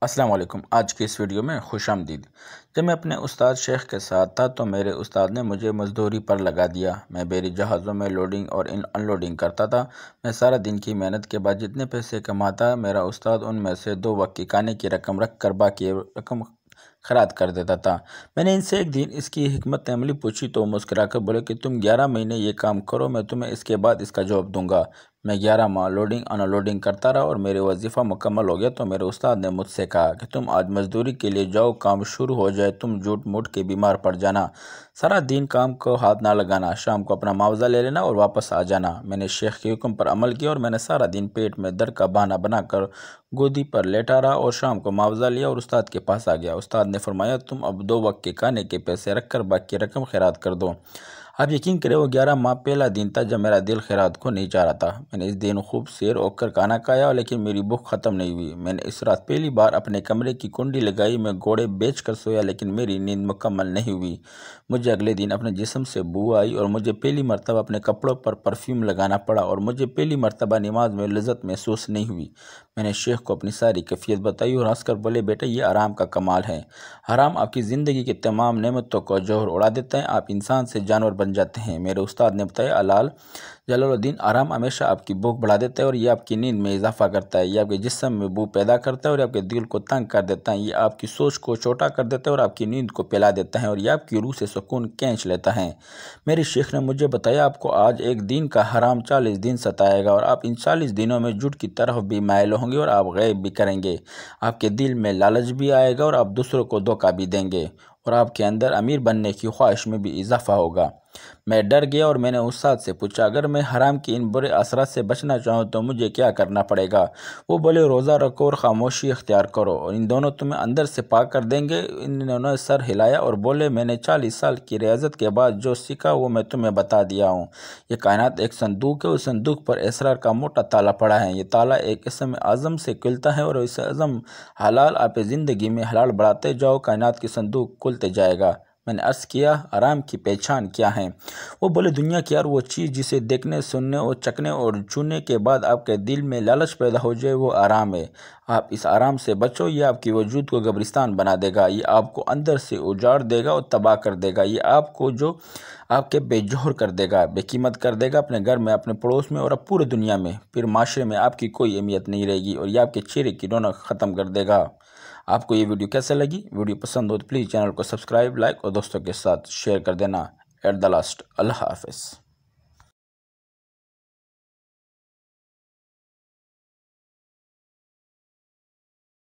السلام علیکم۔ آج کی اس ویڈیو میں خوش آمدید۔ جب میں اپنے استاد شیخ کے ساتھ تھا تو میرے استاد نے مجھے مزدوری پر لگا دیا۔ میں بیری جہازوں میں لوڈنگ اور ان لوڈنگ کرتا تھا۔ میں سارا دن کی محنت کے بعد جتنے پیسے کماتا میرا استاد ان میں سے 2 وقت کی کھانے کی رقم رکھ کر باقی رقم خیرات کر دیتا تھا۔ میں نے ان سے ایک دن اس کی حکمت عملی پوچھی تو مسکرا کر بولے کہ تم 11 مہینے یہ کام کرو، میں تمہیں اس کے بعد اس کا جواب دوں گا۔ میں 11 ماہ لوڈنگ ان لوڈنگ کرتا رہا اور میرے وظیفہ مکمل ہو گیا تو میرے استاد نے مجھ سے کہا کہ تم آج مزدوری کے لیے جاؤ، کام شروع ہو جائے تم جھوٹ موٹ کے بیمار پڑ جانا، سارا دن کام کو ہاتھ نہ لگانا، شام کو اپنا معاوضہ لے لینا اور واپس آ جانا۔ میں نے شیخ کے حکم پر عمل کیا اور میں نے سارا دن پیٹ میں درد کا بہانہ بنا کر گودی پر لیٹا رہا اور شام کو معاوضہ لیا اور استاد کے پاس آ گیا۔ استاد نے فرمایا تم اب 2 وقت کے کھانے کے پیسے رکھ کر باقی رقم خیرات کر دو۔ آپ یقین کریں وہ 11 ماہ پہلا دن تھا جب میرا دل خیرات کو نہیں چاہ رہا تھا۔ میں نے اس دن خوب سیر ہو کر کھانا کھایا لیکن میری بھوک ختم نہیں ہوئی۔ میں نے اس رات پہلی بار اپنے کمرے کی کنڈی لگائی، میں گھوڑے بیچ کر سویا لیکن میری نیند مکمل نہیں ہوئی۔ مجھے اگلے دن اپنے جسم سے بو آئی اور مجھے پہلی مرتبہ اپنے کپڑوں پر پرفیوم لگانا پڑا اور مجھے پہلی مرتبہ نماز میں لذت محسوس نہیں ہوئی۔ میں نے شیخ کو اپنی ساری کیفیت بتائی اور ہنس کر بولے بیٹا یہ آرام کا کمال ہے۔ حرام آپ کی زندگی کی تمام نعمتوں کو جوہر اڑا دیتا ہے، آپ انسان سے جانور بن جاتے ہیں۔ میرے استاد نے بتایا حلال جلال الدین آرام ہمیشہ آپ کی بھوک بڑھا دیتا ہے اور یہ آپ کی نیند میں اضافہ کرتا ہے، یہ آپ کے جسم میں بو پیدا کرتا ہے اور یہ آپ کے دل کو تنگ کر دیتا ہے، یہ آپ کی سوچ کو چھوٹا کر دیتا ہے اور آپ کی نیند کو پھیلا دیتا ہے اور یہ آپ کی روح سے سکون کھینچ لیتا ہے۔ میرے شیخ نے مجھے بتایا آپ کو آج ایک دن کا حرام 40 دن ستائے گا اور آپ ان 40 دنوں میں جھوٹ کی طرف بھی مائل ہوں گے اور آپ غیب بھی کریں گے، آپ کے دل میں لالچ بھی آئے گا اور آپ دوسروں کو دھوکہ بھی دیں گے اور آپ کے اندر امیر بننے کی خواہش میں بھی اضافہ ہوگا۔ میں ڈر گیا اور میں نے استاد سے پوچھا اگر میں حرام کی ان برے اثرات سے بچنا چاہوں تو مجھے کیا کرنا پڑے گا؟ وہ بولے روزہ رکھو اور خاموشی اختیار کرو اور ان دونوں تمہیں اندر سے پاک کر دیں گے۔ انہوں نے سر ہلایا اور بولے میں نے 40 سال کی ریاضت کے بعد جو سیکھا وہ میں تمہیں بتا دیا ہوں۔ یہ کائنات ایک صندوق ہے، اس صندوق پر اسرار کا موٹا تالا پڑا ہے، یہ تالا ایک اسم اعظم سے کھلتا ہے اور اس اعظم حلال آپ زندگی میں حلال بڑھاتے جاؤ، کائنات کی صندوق کھلتے جائے گا۔ میں نے عرض کیا حرام کی پہچان کیا ہے؟ وہ بولے دنیا کی ہر وہ چیز جسے دیکھنے سننے اور چکھنے اور چھونے کے بعد آپ کے دل میں لالچ پیدا ہو جائے وہ حرام ہے۔ آپ اس حرام سے بچو، یہ آپ کی وجود کو قبرستان بنا دے گا، یہ آپ کو اندر سے اجاڑ دے گا اور تباہ کر دے گا، یہ آپ کو جو آپ کے بے جوہر کر دے گا، بے قیمت کر دے گا اپنے گھر میں، اپنے پڑوس میں اور اب پورے دنیا میں، پھر معاشرے میں آپ کی کوئی اہمیت نہیں رہے گی اور یہ آپ کے چہرے کی رونق ختم کر دے گا۔ آپ کو یہ ویڈیو کیسے لگی؟ ویڈیو پسند ہو تو پلیز چینل کو سبسکرائب، لائک اور دوستوں کے ساتھ شیئر کر دینا۔ ایٹ دا لاسٹ اللہ حافظ۔